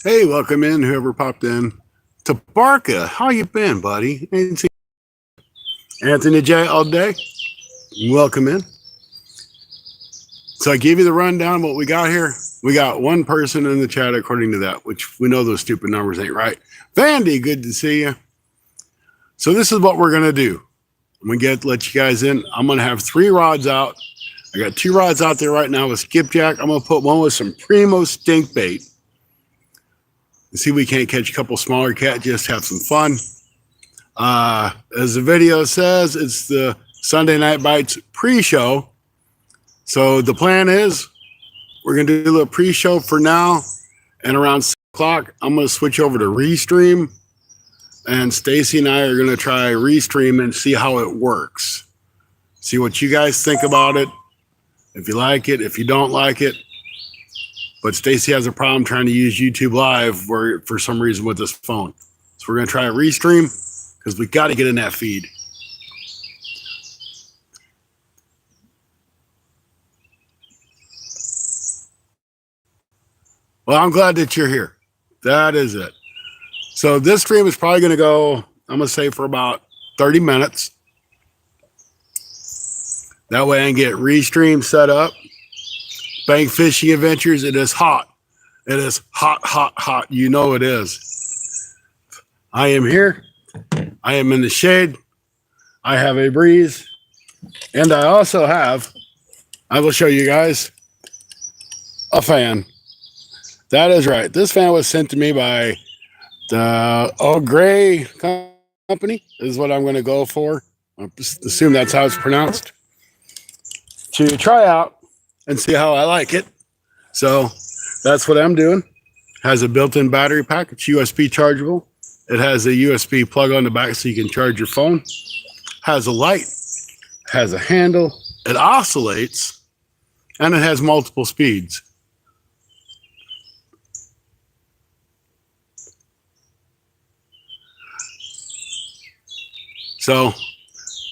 Hey, welcome in, whoever popped in. Tabarka, how you been, buddy? Ain't seen Anthony J all day. Welcome in. So I gave you the rundown of what we got here. We got one person in the chat according to that, which we know those stupid numbers ain't right. Vandy, good to see you. So this is what we're going to do. I'm going to let you guys in. I'm going to have 3 rods out. I got 2 rods out there right now with skipjack. I'm going to put one with some primo stink bait. See if we can't catch a couple smaller cat, just have some fun. As the video says, it's the Sunday Night Bites pre-show. So the plan is we're going to do a little pre-show for now. And around 6 o'clock, I'm going to switch over to Restream. And Stacy and I are going to try Restream and see how it works. See what you guys think about it. If you like it, if you don't like it. But Stacy has a problem trying to use YouTube Live for some reason with this phone. So we're going to try a Restream because we got to get in that feed. Well, I'm glad that you're here. That is it. So this stream is probably going to go, I'm going to say, for about 30 minutes. That way I can get Restream set up. Bank Fishing Adventures, it is hot. It is hot, hot, hot. You know it is. I am here. I am in the shade. I have a breeze. And I also have, I will show you guys, a fan. That is right. This fan was sent to me by the Gray Company, is what I'm going to go for. I assume that's how it's pronounced. To try out and see how I like it. So that's what I'm doing. Has a built-in battery pack. It's USB chargeable. It has a USB plug on the back so you can charge your phone. Has a light. Has a handle. It oscillates. And it has multiple speeds. So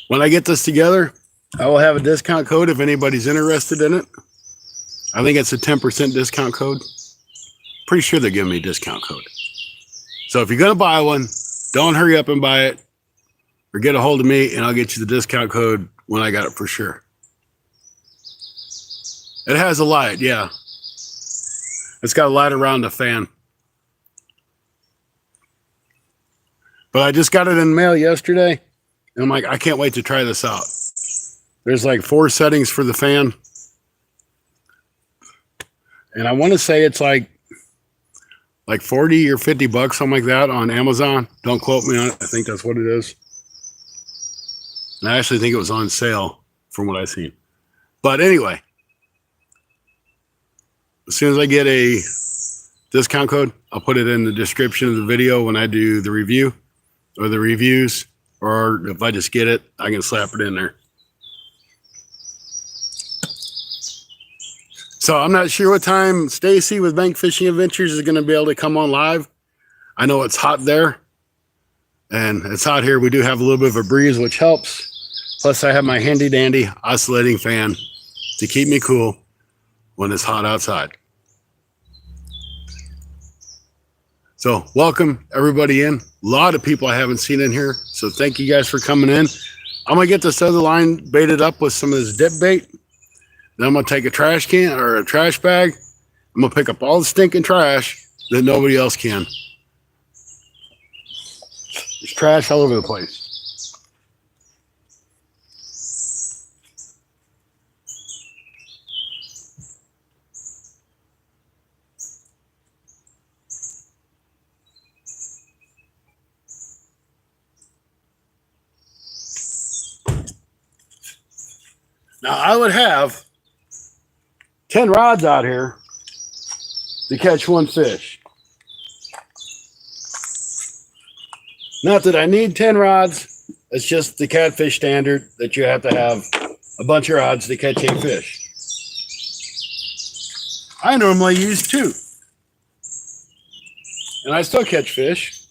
when I get this together, I will have a discount code if anybody's interested in it. I think it's a 10% discount code. Pretty sure they're giving me a discount code. So if you're going to buy one, don't hurry up and buy it. Or get a hold of me and I'll get you the discount code when I got it for sure. It has a light, yeah. It's got a light around the fan. But I just got it in the mail yesterday. And I'm like, I can't wait to try this out. There's like 4 settings for the fan. And I want to say it's like 40 or 50 bucks, something like that on Amazon. Don't quote me on it. I think that's what it is. And I actually think it was on sale from what I've seen. But anyway, as soon as I get a discount code, I'll put it in the description of the video when I do the review or the reviews. Or if I just get it, I can slap it in there. So I'm not sure what time Stacy with Bank Fishing Adventures is going to be able to come on live. I know it's hot there. And it's hot here. We do have a little bit of a breeze, which helps. Plus, I have my handy dandy oscillating fan to keep me cool when it's hot outside. So welcome everybody in. A lot of people I haven't seen in here. So thank you guys for coming in. I'm going to get this other line baited up with some of this dip bait. Then I'm going to take a trash can or a trash bag. I'm going to pick up all the stinking trash that nobody else can. There's trash all over the place. Now I would have 10 rods out here to catch 1 fish. Not that I need 10 rods. It's just the catfish standard that you have to have a bunch of rods to catch a fish. I normally use 2. And I still catch fish.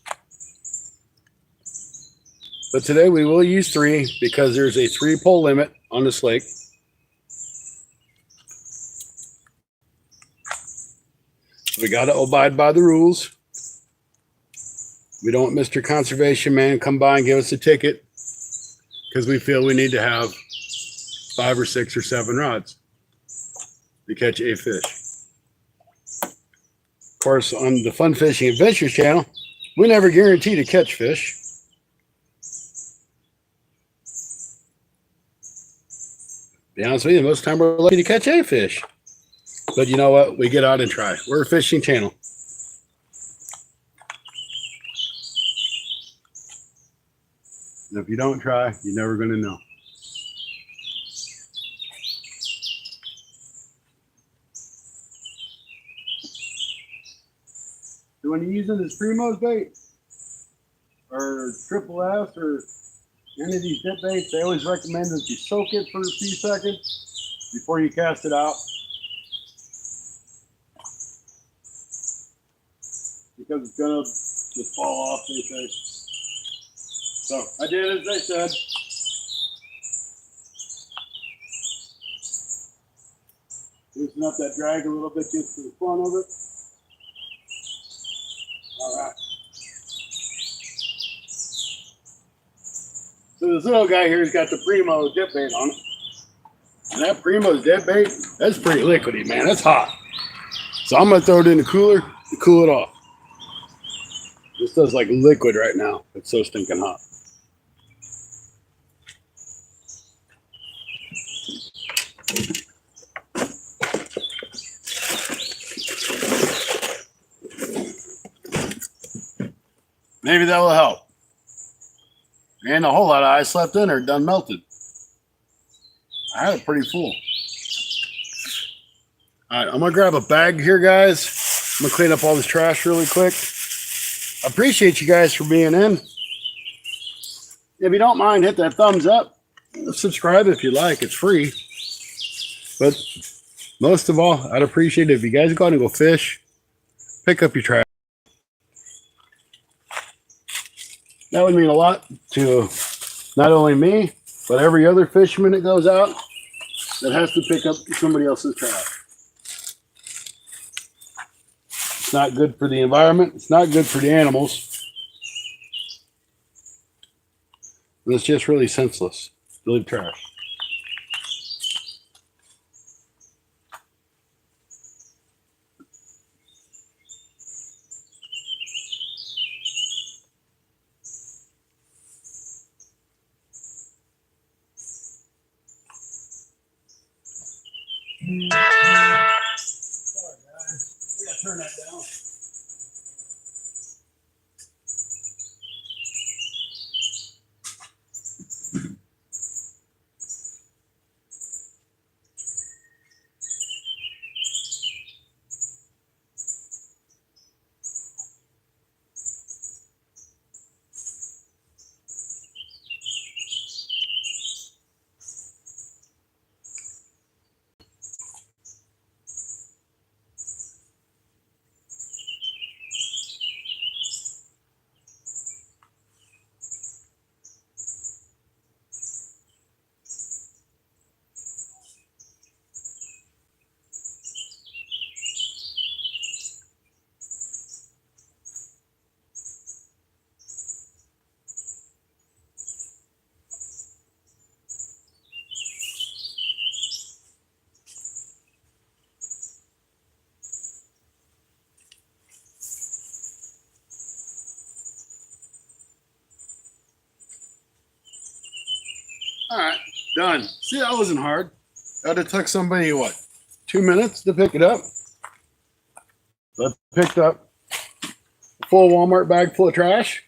But today we will use 3 because there's a 3-pole limit on this lake. We got to abide by the rules. We don't want Mr. Conservation Man come by and give us a ticket because we feel we need to have 5 or 6 or 7 rods to catch a fish. Of course, on the Fun Fishing Adventures channel, we never guarantee to catch fish. To be honest with you, most of the time we're lucky to catch a fish. But you know what? We get out and try. We're a fishing channel. And if you don't try, you're never going to know. So when you're using this Primo's bait or Triple S or any of these dip baits, they always recommend that you soak it for a few seconds before you cast it out. Because it's going to just fall off, they say. So I did as they said. Loosen up that drag a little bit just for the fun of it. All right. So this little guy here's got the Primo dip bait on it. And that Primo's dip bait, that's pretty liquidy, man. That's hot. So I'm going to throw it in the cooler to cool it off. This does like liquid right now. It's so stinking hot. Maybe that will help. And a whole lot of ice left in there, done melted. I had it pretty full. All right, I'm going to grab a bag here, guys. I'm going to clean up all this trash really quick. I appreciate you guys for being in. If you don't mind, hit that thumbs up. Subscribe if you like. It's free. But most of all, I'd appreciate it if you guys go out and go fish. Pick up your trash. That would mean a lot to not only me, but every other fisherman that goes out that has to pick up somebody else's trash. It's not good for the environment. It's not good for the animals. And it's just really senseless to leave trash. Sorry, guys. I gotta turn that down. All right, done. See, that wasn't hard. That would have took somebody, what, 2 minutes to pick it up? So I picked up a full Walmart bag full of trash.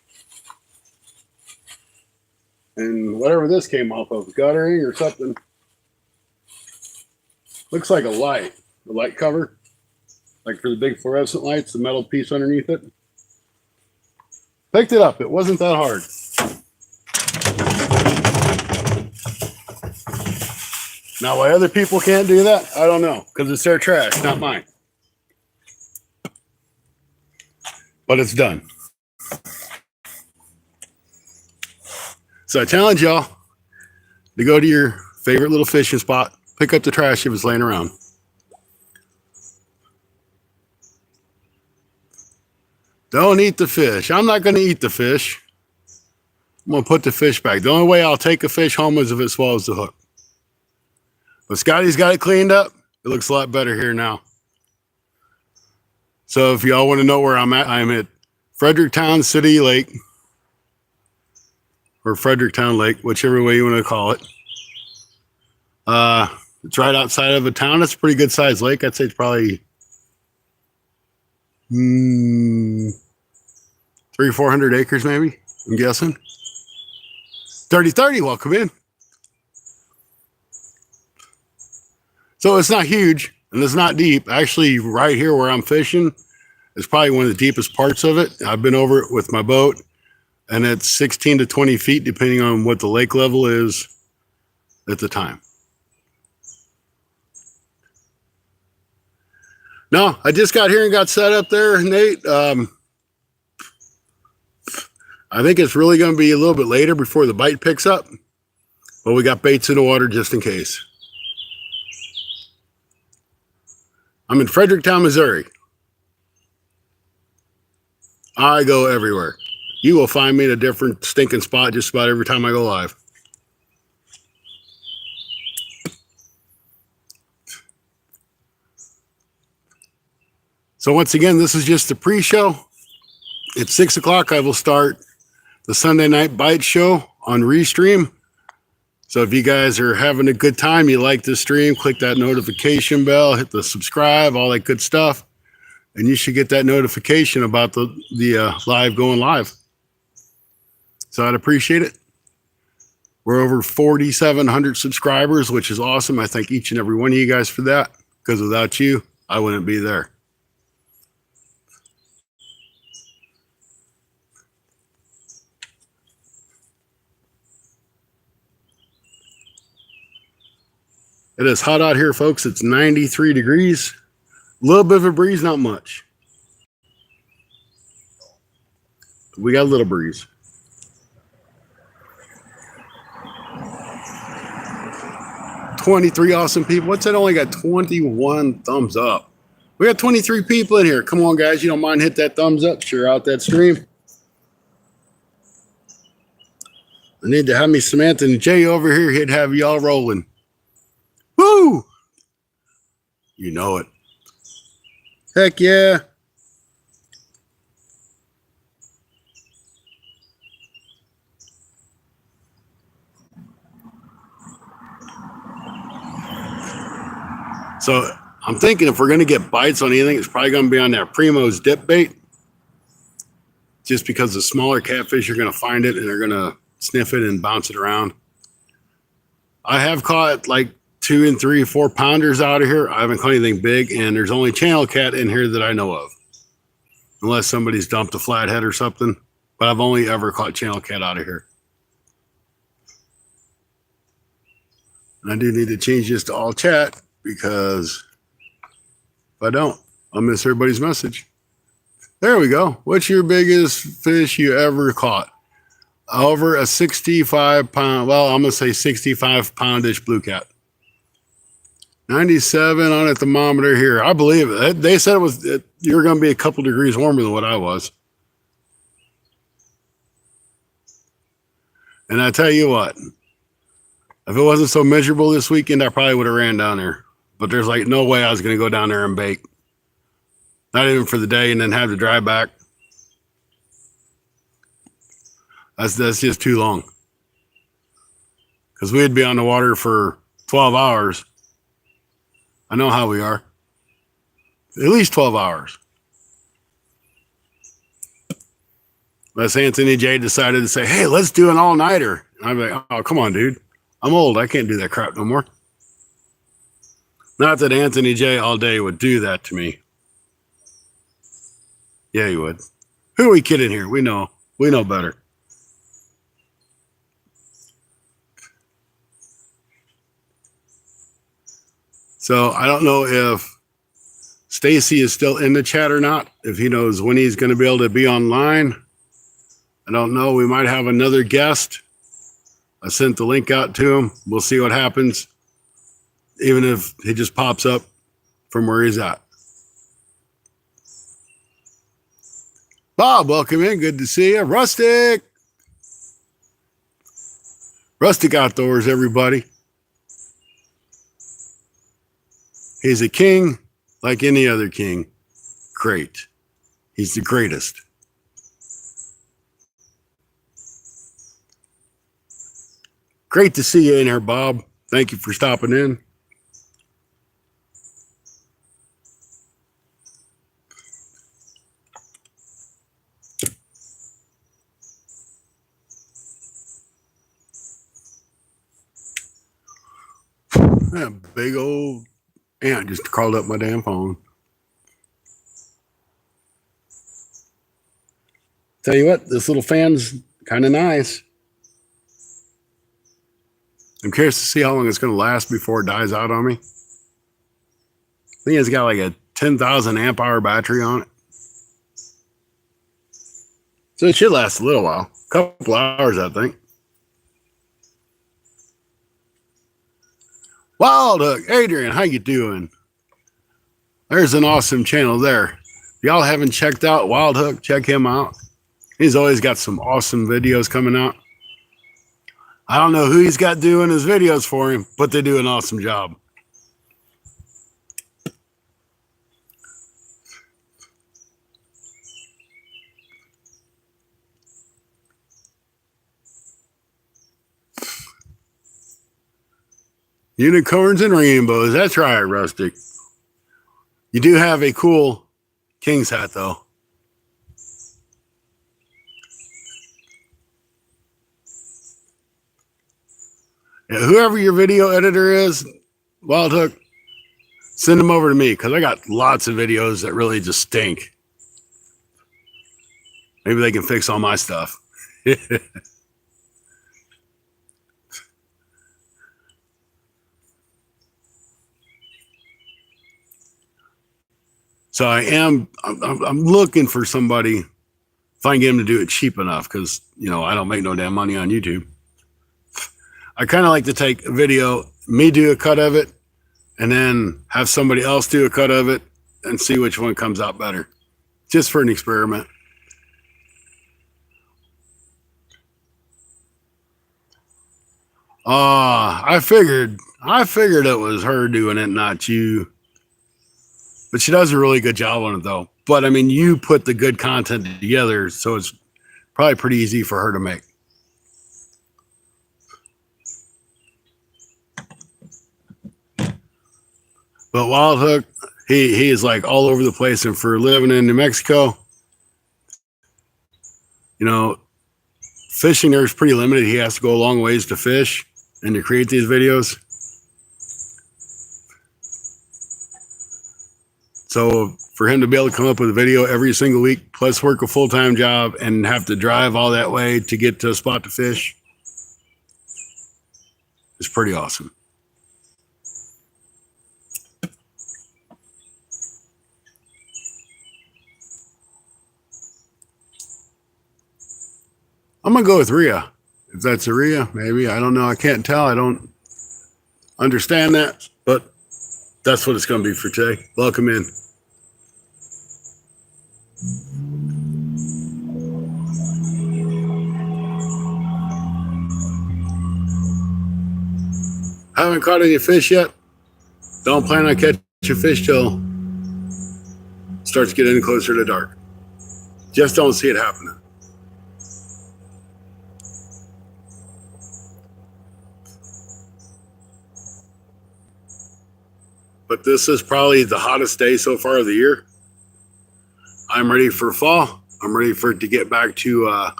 And whatever this came off of, guttering or something. Looks like a light cover. Like for the big fluorescent lights, the metal piece underneath it. Picked it up. It wasn't that hard. Now, why other people can't do that, I don't know, because it's their trash, not mine. But it's done. So I challenge y'all to go to your favorite little fishing spot, pick up the trash if it's laying around. Don't eat the fish. I'm not going to eat the fish. I'm going to put the fish back. The only way I'll take a fish home is if it swallows the hook. But Scotty's got it cleaned up. It looks a lot better here now. So if y'all want to know where I'm at Fredericktown City Lake. Or Fredericktown Lake, whichever way you want to call it. It's right outside of a town. It's a pretty good sized lake. I'd say it's probably 300-400 acres maybe, I'm guessing. 30-30, welcome in. So it's not huge and it's not deep. Actually, right here where I'm fishing is probably one of the deepest parts of it. I've been over it with my boat, and it's 16 to 20 feet depending on what the lake level is at the time. No, I just got here and got set up there, Nate. I think it's really going to be a little bit later before the bite picks up, but we got baits in the water just in case. I'm in Fredericktown, Missouri. I go everywhere. You will find me in a different stinking spot just about every time I go live. So once again, this is just the pre-show. At 6 o'clock, I will start the Sunday Night Bite Show on Restream. So if you guys are having a good time, you like the stream, click that notification bell, hit the subscribe, all that good stuff. And you should get that notification about the live going live. So I'd appreciate it. We're over 4,700 subscribers, which is awesome. I thank each and every one of you guys for that, because without you, I wouldn't be there. It is hot out here, folks. It's 93 degrees. A little bit of a breeze, not much. We got a little breeze. $23 awesome people. What's that? Only got 21 thumbs up. We got 23 people in here. Come on, guys. You don't mind hit that thumbs up. Share out that stream. I need to have me Samantha and Jay over here. He'd have y'all rolling. Woo! You know it. Heck yeah. So I'm thinking if we're going to get bites on anything, it's probably going to be on that Primo's dip bait. Just because the smaller catfish are going to find it and they're going to sniff it and bounce it around. I have caught like 2 and 3, 4 pounders out of here. I haven't caught anything big, and there's only channel cat in here that I know of. Unless somebody's dumped a flathead or something. But I've only ever caught channel cat out of here. And I do need to change this to all chat, because if I don't, I'll miss everybody's message. There we go. What's your biggest fish you ever caught? Over a 65 pound, well, I'm going to say 65 poundish blue cat. 97 on a thermometer here. I believe it. They said you were going to be a couple degrees warmer than what I was. And I tell you what, if it wasn't so miserable this weekend, I probably would have ran down there. But there's like no way I was going to go down there and bake. Not even for the day and then have to drive back. That's just too long. Because we'd be on the water for 12 hours. I know how we are. At least 12 hours. Unless Anthony J decided to say, hey, let's do an all-nighter. I'm like, oh, come on, dude. I'm old. I can't do that crap no more. Not that Anthony J all day would do that to me. Yeah, he would. Who are we kidding here? We know. We know better. So I don't know if Stacy is still in the chat or not, if he knows when he's going to be able to be online. I don't know. We might have another guest. I sent the link out to him. We'll see what happens, even if he just pops up from where he's at. Bob, welcome in. Good to see you. Rustic. Rustic Outdoors, everybody. He's a king like any other king. Great. He's the greatest. Great to see you in here, Bob. Thank you for stopping in. That big old ant just crawled up my damn phone. Tell you what, this little fan's kind of nice. I'm curious to see how long it's going to last before it dies out on me. I think it's got like a 10,000 amp hour battery on it. So it should last a little while. A couple hours, I think. Wild Hook, Adrian, how you doing? There's an awesome channel there. If y'all haven't checked out Wild Hook, check him out. He's always got some awesome videos coming out. I don't know who he's got doing his videos for him, but they do an awesome job. Unicorns and rainbows. That's right, Rustic. You do have a cool King's hat, though. Yeah, whoever your video editor is, Wild Hook, send them over to me because I got lots of videos that really just stink. Maybe they can fix all my stuff. So I'm looking for somebody, if I can get him to do it cheap enough, because, you know, I don't make no damn money on YouTube. I kind of like to take a video, me do a cut of it, and then have somebody else do a cut of it and see which one comes out better, just for an experiment. I figured it was her doing it, not you. But she does a really good job on it, though. But I mean, you put the good content together, so it's probably pretty easy for her to make. But Wild Hook, he is like all over the place, and for living in New Mexico, you know, fishing there is pretty limited. He has to go a long ways to fish and to create these videos. So for him to be able to come up with a video every single week, plus work a full-time job and have to drive all that way to get to a spot to fish, is pretty awesome. I'm going to go with Rhea. If that's a Rhea, maybe. I don't know. I can't tell. I don't understand that, but that's what it's going to be for today. Welcome in. Haven't caught any fish yet. Don't plan on catching fish till it starts getting closer to dark. Just don't see it happening. But this is probably the hottest day so far of the year. I'm ready for fall. I'm ready for it to get back to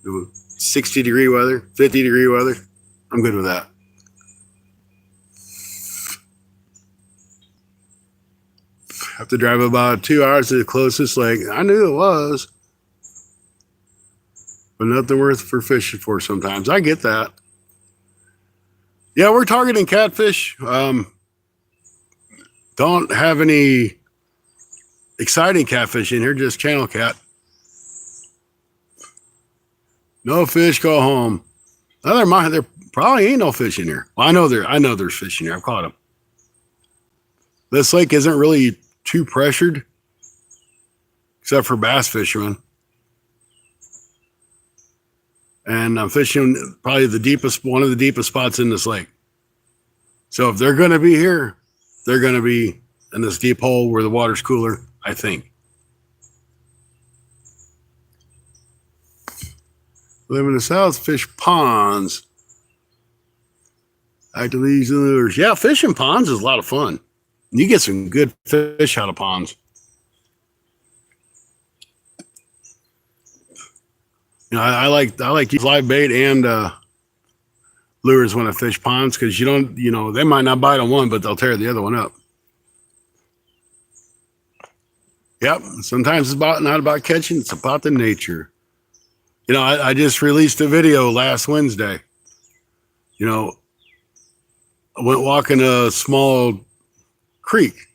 60-degree weather, 50-degree weather. I'm good with that. Have to drive about 2 hours to the closest lake. I knew it was, but nothing worth for fishing for sometimes. I get that. Yeah, we're targeting catfish. Don't have any exciting catfish in here, just channel cat. No fish, go home. There probably ain't no fish in here. Well, I know there's fish in here. I've caught them. This lake isn't really too pressured. except for bass fishermen. And I'm fishing probably one of the deepest spots in this lake. So if they're going to be here, they're going to be in this deep hole where the water's cooler, I think. Live in the south, fish ponds. Actively use lures. Yeah, fishing ponds is a lot of fun. You get some good fish out of ponds. You know, I like use live bait and lures when I fish ponds because they might not bite on one, but they'll tear the other one up. Yep. Sometimes it's not about catching; it's about the nature. You know, I just released a video last Wednesday. You know, I went walking a small creek.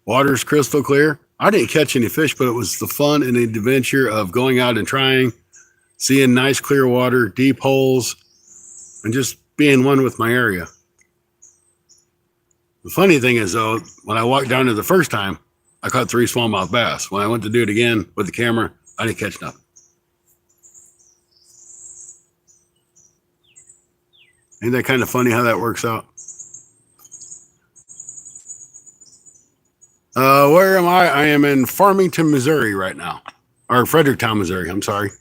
Water's crystal clear. I didn't catch any fish, but it was the fun and the adventure of going out and trying, seeing nice clear water, deep holes, and just being one with my area. The funny thing is, though, when I walked down there the first time, I caught 3 smallmouth bass. When I went to do it again with the camera, I didn't catch nothing. Ain't that kind of funny how that works out? Where am I? I am in Farmington, Missouri right now. Or Fredericktown, Missouri. I'm sorry.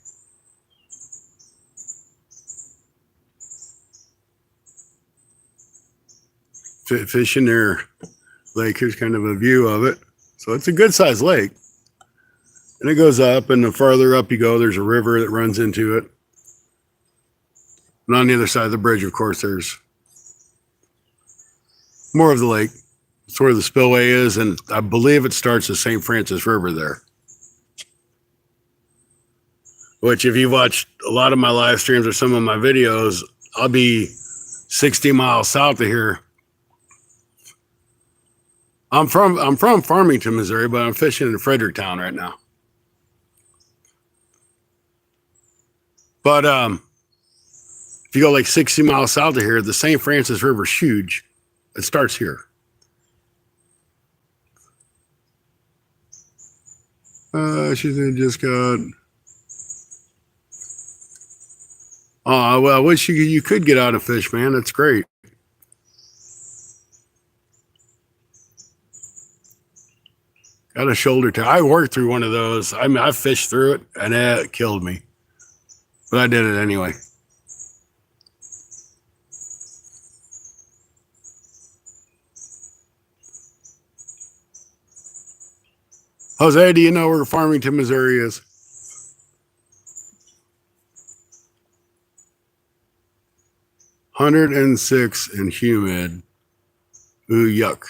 Fishing their lake. Here's kind of a view of it. So it's a good sized lake. And it goes up, and the farther up you go, there's a river that runs into it. And on the other side of the bridge, of course, there's more of the lake. It's where the spillway is, and I believe it starts the St. Francis River there. Which, if you've watched a lot of my live streams or some of my videos, I'll be 60 miles south of here. I'm from Farmington, Missouri, but I'm fishing in Fredericktown right now. But if you go like 60 miles south of here, the St. Francis River is huge. It starts here. She just got. Oh, well, I wish you could get out and fish, man. That's great. Got a shoulder tail. I worked through one of those. I mean, I fished through it, and it killed me. But I did it anyway. Jose, do you know where Farmington, Missouri is? (106) and humid. Ooh, yuck.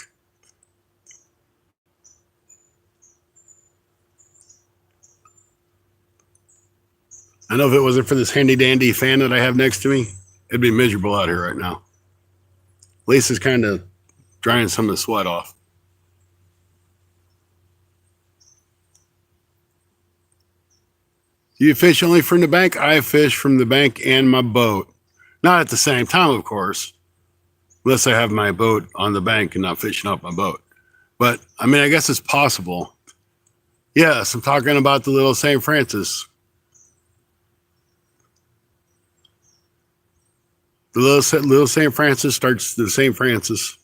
I know if it wasn't for this handy dandy fan that I have next to me, it'd be miserable out here right now. At least it's kind of drying some of the sweat off. Do you fish only from the bank? I fish from the bank and my boat. Not at the same time, of course, unless I have my boat on the bank and not fishing off my boat. But, I mean, I guess it's possible. Yes, I'm talking about the little St. Francis. The little St. Francis starts the St. Francis.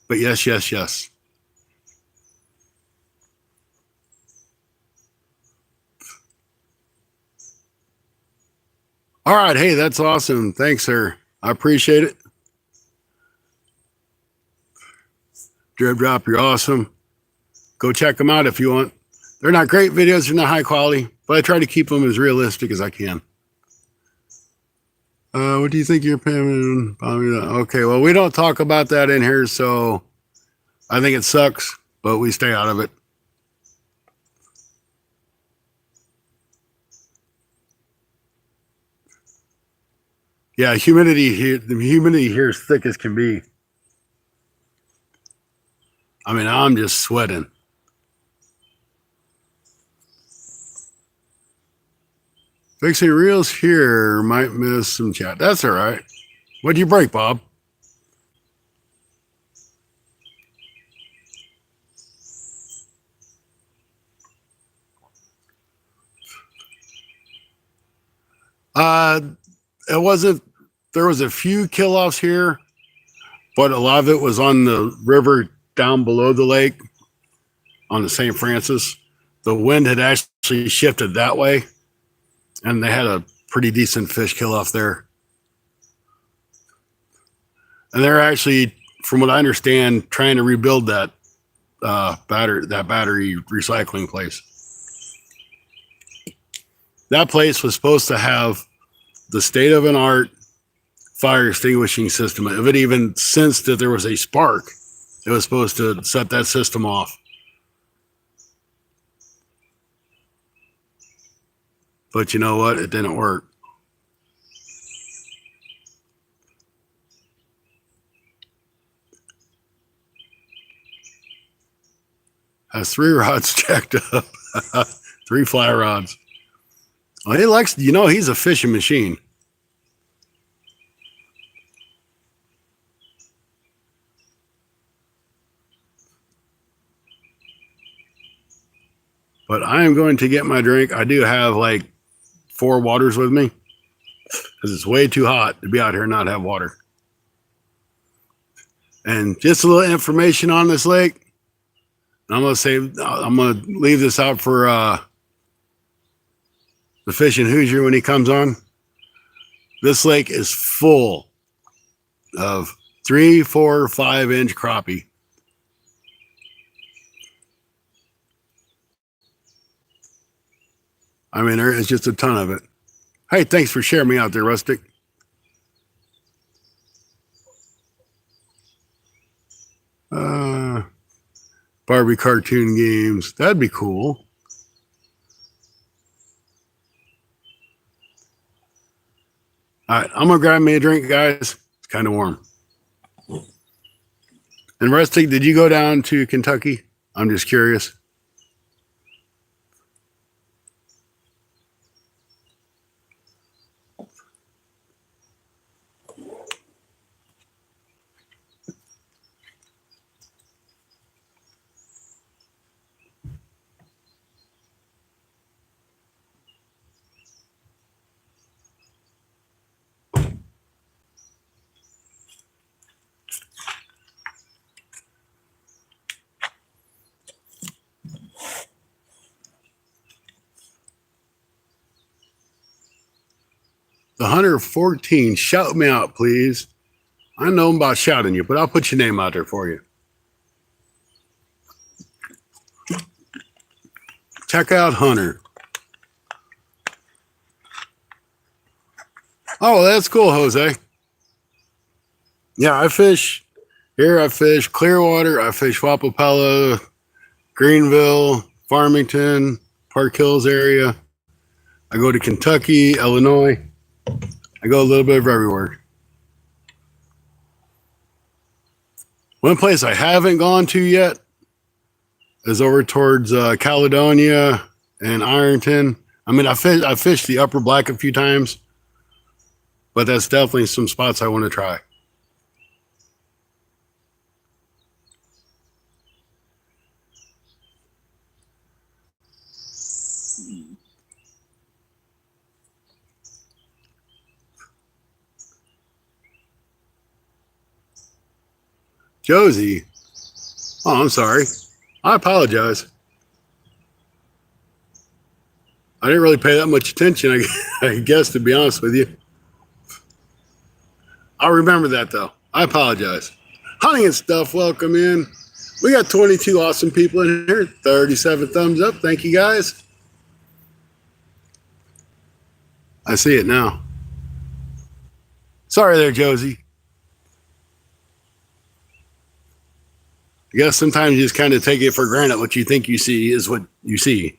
But yes, yes, yes. All right. Hey, that's awesome. Thanks, sir. I appreciate it. Drip Drop, you're awesome. Go check them out if you want. They're not great videos. They're not high quality, but I try to keep them as realistic as I can. What do you think you're paying? Okay, well, we don't talk about that in here, so I think it sucks, but we stay out of it. Yeah, humidity here. The humidity here is thick as can be. I mean, I'm just sweating. Fixing reels here might miss some chat. That's all right. What'd you break, Bob? Uh, it wasn't. There was a few kill-offs here, but a lot of it was on the river down below the lake on the St. Francis. The wind had actually shifted that way, and they had a pretty decent fish kill-off there. And they're actually, from what I understand, trying to rebuild that battery recycling place. That place was supposed to have the state-of-the-art fire extinguishing system. If it even sensed that there was a spark, it was supposed to set that system off. But you know what? It didn't work. Has 3 rods jacked up. 3 fly rods. Well, he likes, he's a fishing machine. But I am going to get my drink. I do have like 4 waters with me because it's way too hot to be out here and not have water. And just a little information on this lake. I'm going to leave this out for the fishing Hoosier when he comes on. This lake is full of 3, 4, 5 inch crappie. I mean, there is just a ton of it. Hey, thanks for sharing me out there, Rustic. Barbie cartoon games. That'd be cool. All right, I'm going to grab me a drink, guys. It's kind of warm. And Rustic, did you go down to Kentucky? I'm just curious. The Hunter 14, shout me out, please. I know I'm about shouting you, but I'll put your name out there for you. Check out Hunter. Oh, that's cool, Jose. Yeah, I fish here. I fish Clearwater. I fish Wapapella, Greenville, Farmington, Park Hills area. I go to Kentucky, Illinois. I go a little bit of everywhere. One place I haven't gone to yet is over towards Caledonia and Ironton. I mean, I fished the Upper Black a few times, but that's definitely some spots I want to try. Josie. Oh, I'm sorry. I apologize. I didn't really pay that much attention, I guess, to be honest with you. I'll remember that, though. I apologize. Hunting and Stuff, welcome in. We got 22 awesome people in here. 37 thumbs up. Thank you, guys. I see it now. Sorry there, Josie. I guess sometimes you just kind of take it for granted. What you think you see is what you see.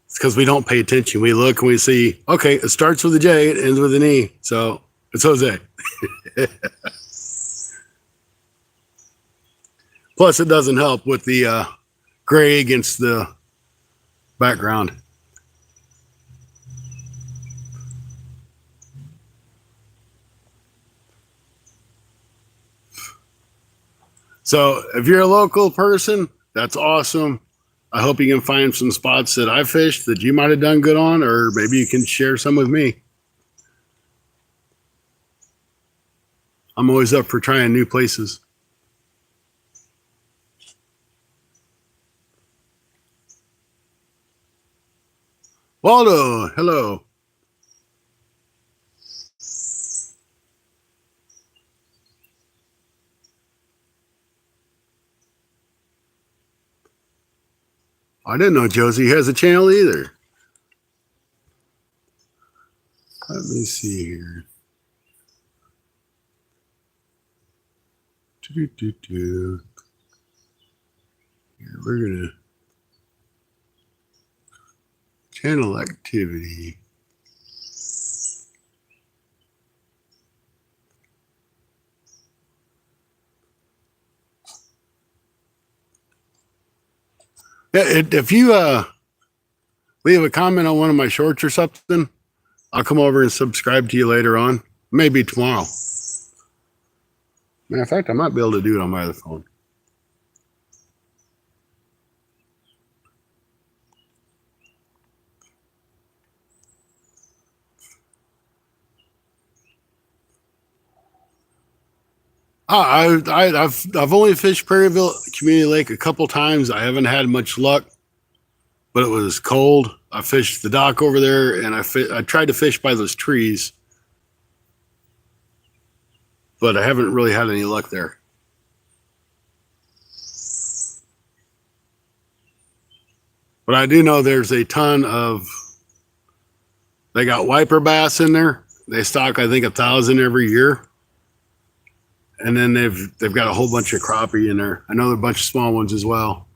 It's because we don't pay attention. We look and we see, okay, it starts with a J, it ends with an E. So it's Jose. Plus, it doesn't help with the gray against the background. So if you're a local person, that's awesome. I hope you can find some spots that I fished that you might have done good on, or maybe you can share some with me. I'm always up for trying new places. Waldo, hello. I didn't know Josie has a channel either. Let me see here. Here, we're gonna channel activity. Yeah, if you leave a comment on one of my shorts or something, I'll come over and subscribe to you later on. Maybe tomorrow. Matter of fact, I might be able to do it on my other phone. I've only fished Prairieville Community Lake a couple times. I haven't had much luck, but it was cold. I fished the dock over there, and I tried to fish by those trees, but I haven't really had any luck there. But I do know there's a ton of. They got wiper bass in there. They stock, I think, 1,000 every year. And then they've got a whole bunch of crappie in there. I know there are a bunch of small ones as well.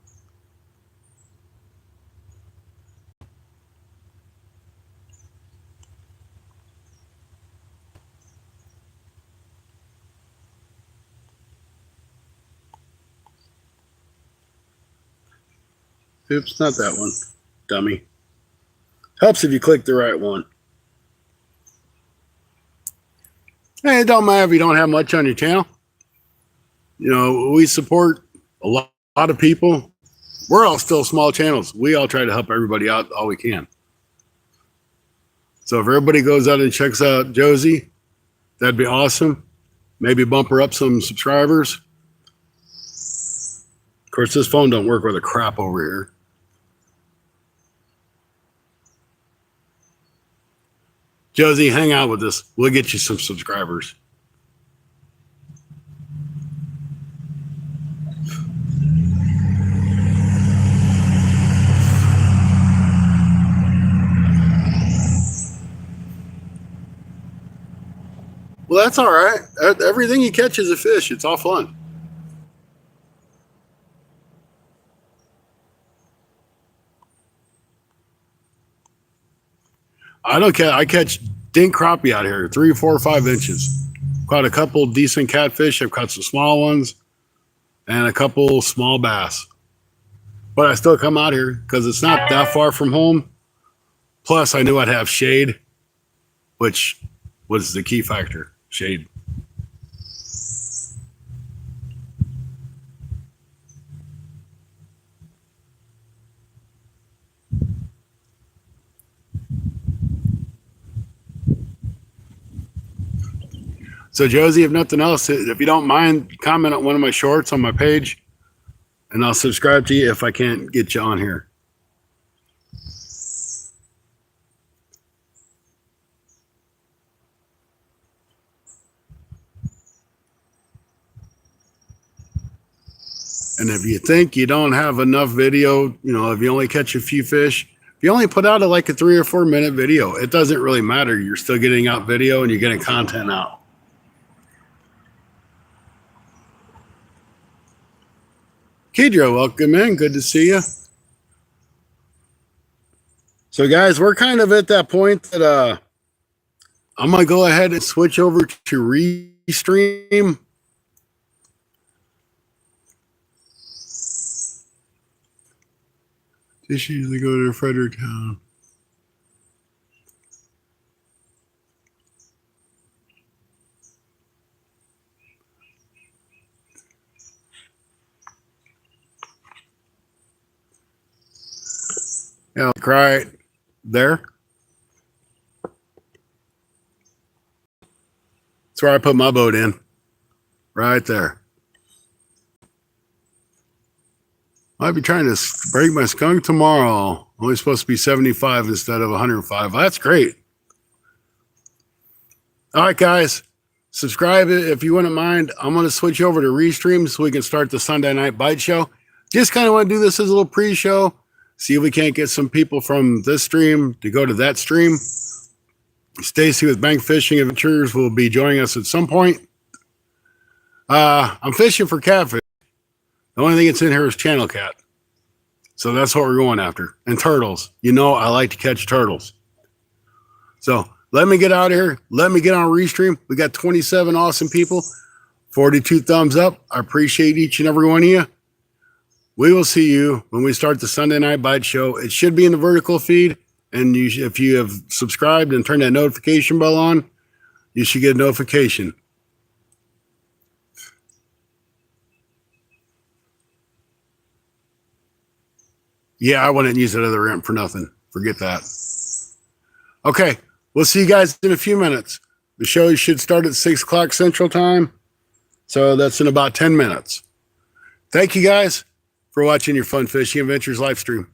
Oops, not that one. Dummy. Helps if you click the right one. Hey, it don't matter if you don't have much on your channel. You know, we support a lot of people. We're all still small channels. We all try to help everybody out all we can. So if everybody goes out and checks out Josie, that'd be awesome. Maybe bump her up some subscribers. Of course, this phone don't work with a crap over here. Josie, hang out with us. We'll get you some subscribers. Well, that's all right. Everything you catch is a fish. It's all fun. I don't catch. I catch dink crappie out here, 3, 4, 5 inches. Caught a couple decent catfish. I've caught some small ones, and a couple small bass. But I still come out here because it's not that far from home. Plus, I knew I'd have shade, which was the key factor. Shade. So, Josie, if nothing else, if you don't mind, comment on one of my shorts on my page, and I'll subscribe to you if I can't get you on here. And if you think you don't have enough video, you know, if you only catch a few fish, if you only put out like a 3 or 4 minute video, it doesn't really matter. You're still getting out video and you're getting content out. Kedra, welcome in. Good to see you. So, guys, we're kind of at that point that I'm going to go ahead and switch over to Restream. Just usually go to Fredericktown. Yeah, like right there. That's where I put my boat in. Right there. I'll be trying to break my skunk tomorrow. Only supposed to be 75 instead of 105. Well, that's great. All right, guys. Subscribe if you wouldn't mind. I'm going to switch over to Restream so we can start the Sunday Night Bite Show. Just kind of want to do this as a little pre-show. See if we can't get some people from this stream to go to that stream. Stacy with Bank Fishing Adventures will be joining us at some point. I'm fishing for catfish. The only thing that's in here is channel cat. So that's what we're going after. And turtles. You know I like to catch turtles. So let me get out of here. Let me get on Restream. We got 27 awesome people. 42 thumbs up. I appreciate each and every one of you. We will see you when we start the Sunday Night Bite Show. It should be in the vertical feed. And if you have subscribed and turned that notification bell on, you should get a notification. Yeah, I wouldn't use that other ramp for nothing. Forget that. Okay, we'll see you guys in a few minutes. The show should start at 6 o'clock Central Time. So that's in about 10 minutes. Thank you guys for watching your Fun Fishing Adventures live stream.